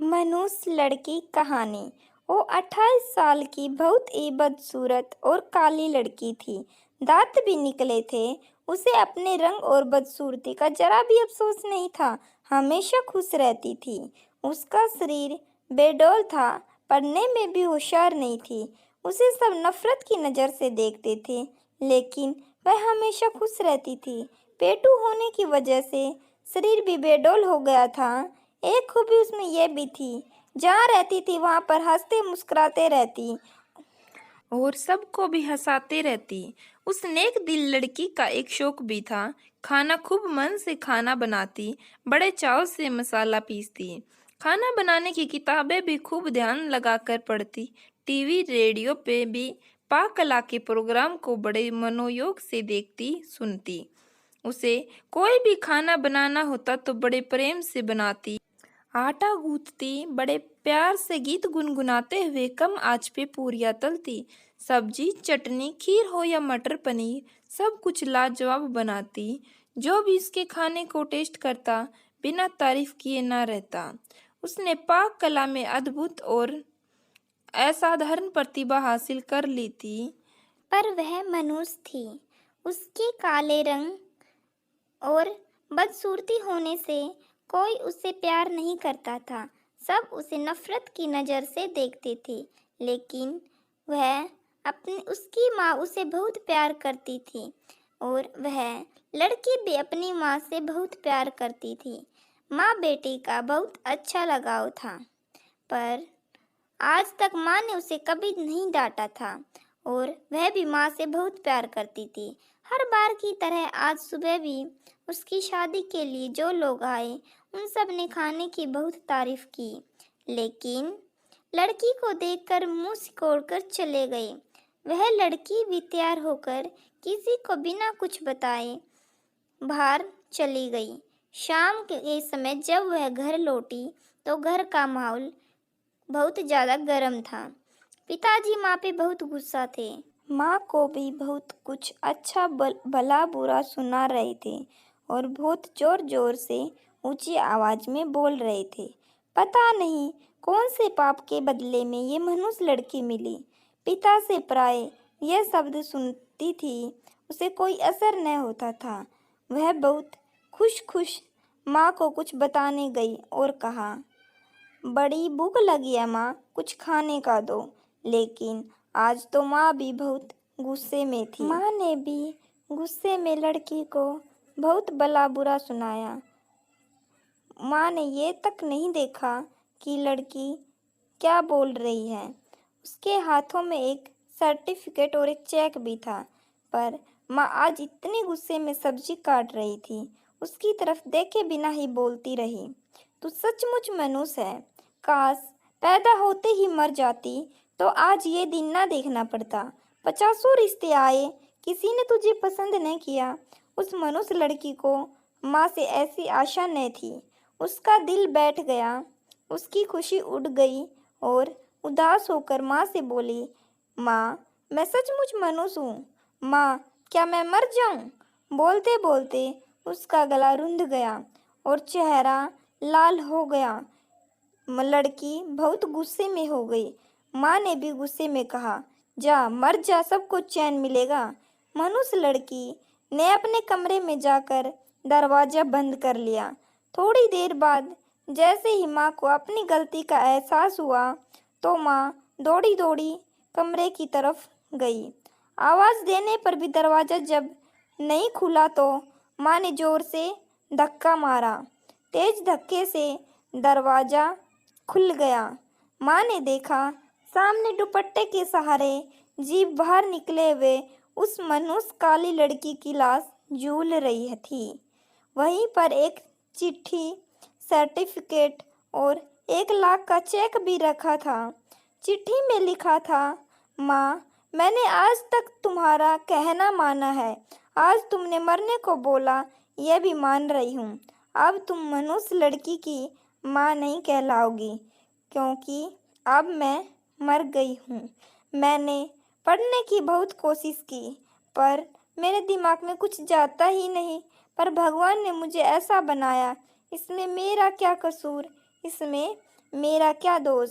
मनुष्य लड़की कहानी। वो 28 साल की बहुत ही बदसूरत और काली लड़की थी। दांत भी निकले थे। उसे अपने रंग और बदसूरती का जरा भी अफसोस नहीं था। हमेशा खुश रहती थी। उसका शरीर बेडौल था। पढ़ने में भी होशियार नहीं थी। उसे सब नफरत की नज़र से देखते थे, लेकिन वह हमेशा खुश रहती थी। पेटू होने की वजह से शरीर भी बेडौल हो गया था। एक खूबी उसमें यह भी थी, जहाँ रहती थी वहाँ पर हंसते मुस्कुराते रहती और सबको भी हंसाते रहती। उस नेक दिल लड़की का एक शौक भी था। खाना खूब मन से खाना बनाती, बड़े चाव से मसाला पीसती। खाना बनाने की किताबें भी खूब ध्यान लगाकर पढ़ती। टीवी रेडियो पे भी पाक कला के प्रोग्राम को बड़े मनोयोग से देखती सुनती। उसे कोई भी खाना बनाना होता तो बड़े प्रेम से बनाती। आटा गूंथती, बड़े प्यार से गीत गुनगुनाते हुए कम आंच पे पूरियां तलती। सब्जी, चटनी, खीर हो या मटर पनीर, सब कुछ लाजवाब बनाती। जो भी इसके खाने को टेस्ट करता, बिना तारीफ किए ना रहता। उसने पाक कला में अद्भुत और असाधारण प्रतिभा हासिल कर ली थी। पर वह मनुष्य थी। उसके काले रंग और बदसूरती होने से कोई उससे प्यार नहीं करता था। सब उसे नफरत की नज़र से देखते थे, लेकिन वह उसकी माँ उसे बहुत प्यार करती थी और वह लड़की भी अपनी माँ से बहुत प्यार करती थी। माँ बेटी का बहुत अच्छा लगाव था, पर आज तक माँ ने उसे कभी नहीं डांटा था और वह भी माँ से बहुत प्यार करती थी। हर बार की तरह आज सुबह भी उसकी शादी के लिए जो लोग आए, उन सब ने खाने की बहुत तारीफ की, लेकिन लड़की को देखकर मुंह सिकोड़कर चले गए। वह लड़की भी तैयार होकर किसी को बिना कुछ बताए बाहर चली गई। शाम के समय जब वह घर लौटी तो घर का माहौल बहुत ज़्यादा गर्म था। पिताजी माँ पे बहुत गुस्सा थे। माँ को भी बहुत कुछ अच्छा भला बुरा सुना रहे थे और बहुत जोर जोर से ऊंची आवाज़ में बोल रहे थे। पता नहीं कौन से पाप के बदले में ये मनुष्य लड़की मिली। पिता से प्राय यह शब्द सुनती थी, उसे कोई असर न होता था। वह बहुत खुश खुश माँ को कुछ बताने गई और कहा, बड़ी भूख लगी है माँ, कुछ खाने का दो। लेकिन आज तो माँ भी बहुत गुस्से में थी। माँ ने भी गुस्से में लड़की को बहुत भला बुरा सुनाया। माँ ने ये तक नहीं देखा कि लड़की क्या बोल रही है। उसके हाथों में एक सर्टिफिकेट और एक चेक भी था, पर माँ आज इतने गुस्से में सब्जी काट रही थी, उसकी तरफ देखे बिना ही बोलती रही, तू सचमुच मनुष्य है। काश पैदा होते ही मर जाती तो आज ये दिन ना देखना पड़ता। 50 रिश्ते आए, किसी ने तुझे पसंद न किया। उस मनुष्य लड़की को माँ से ऐसी आशा न थी। उसका दिल बैठ गया, उसकी खुशी उड़ गई और उदास होकर माँ से बोली, माँ मैं सचमुच मनुष्य हूँ। माँ क्या मैं मर जाऊँ? बोलते बोलते उसका गला रुंध गया और चेहरा लाल हो गया। लड़की बहुत गुस्से में हो गई। माँ ने भी गुस्से में कहा, जा मर जा, सबको चैन मिलेगा। मनुष्य लड़की ने अपने कमरे में जाकर दरवाज़ा बंद कर लिया। थोड़ी देर बाद जैसे ही माँ को अपनी गलती का एहसास हुआ तो माँ दौड़ी दौड़ी कमरे की तरफ गई। आवाज़ देने पर भी दरवाज़ा जब नहीं खुला तो माँ ने ज़ोर से धक्का मारा। तेज धक्के से दरवाज़ा खुल गया। माँ ने देखा, सामने दुपट्टे के सहारे जीभ बाहर निकले हुए उस मनुष्य काली लड़की की लाश झूल रही थी। वहीं पर एक चिट्ठी, सर्टिफिकेट और 1 लाख का चेक भी रखा था। चिट्ठी में लिखा था, माँ मैंने आज तक तुम्हारा कहना माना है। आज तुमने मरने को बोला, यह भी मान रही हूँ। अब तुम मनुष्य लड़की की माँ नहीं कहलाओगी, क्योंकि अब मैं मर गई हूँ। मैंने पढ़ने की बहुत कोशिश की, पर मेरे दिमाग में कुछ जाता ही नहीं। पर भगवान ने मुझे ऐसा बनाया, इसमें मेरा क्या कसूर? इसमें मेरा क्या दोष।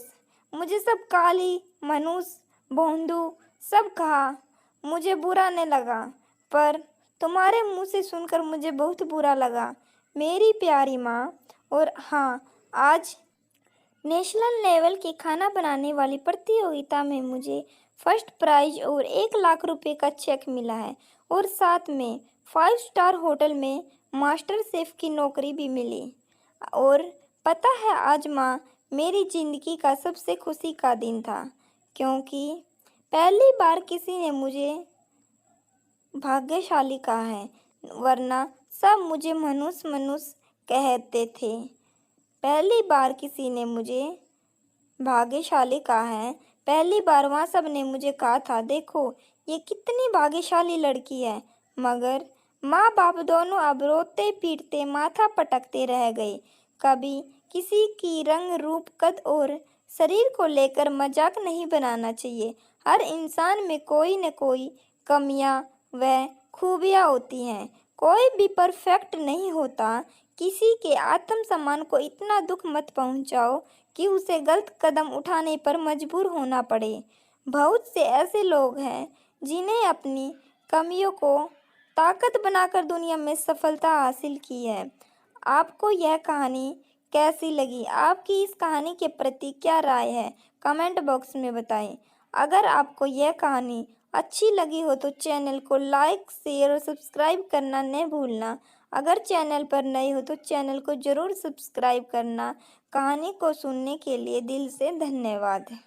मुझे सब काली, मनुष्य, भोंदू सब कहा। मुझे बुरा नहीं लगा, पर तुम्हारे मुंह से सुनकर मुझे बहुत बुरा लगा मेरी प्यारी माँ। और हाँ, आज नेशनल लेवल की खाना बनाने वाली प्रतियोगिता में मुझे फर्स्ट प्राइज और 1 लाख रुपए का चेक मिला है, और साथ में 5 स्टार होटल में मास्टर शेफ की नौकरी भी मिली। और पता है, आज माँ, मेरी ज़िंदगी का सबसे खुशी का दिन था, क्योंकि पहली बार किसी ने मुझे भाग्यशाली कहा है, वरना सब मुझे मनुष्य मनुष्य कहते थे। पहली बार किसी ने मुझे भाग्यशाली कहा है। पहली बार वहाँ सब ने मुझे कहा था, देखो ये कितनी भाग्यशाली लड़की है। मगर माँ बाप दोनों अब रोते पीटते माथा पटकते रह गए। कभी किसी की रंग रूप कद और शरीर को लेकर मजाक नहीं बनाना चाहिए। हर इंसान में कोई न कोई कमियां व खूबियां होती हैं। कोई भी परफेक्ट नहीं होता। किसी के आत्मसम्मान को इतना दुख मत पहुंचाओ कि उसे गलत कदम उठाने पर मजबूर होना पड़े। बहुत से ऐसे लोग हैं जिन्हें अपनी कमियों को ताकत बनाकर दुनिया में सफलता हासिल की है। आपको यह कहानी कैसी लगी? आपकी इस कहानी के प्रति क्या राय है? कमेंट बॉक्स में बताएं। अगर आपको यह कहानी अच्छी लगी हो तो चैनल को लाइक, शेयर और सब्सक्राइब करना नहीं भूलना। अगर चैनल पर नए हो तो चैनल को ज़रूर सब्सक्राइब करना। कहानी को सुनने के लिए दिल से धन्यवाद।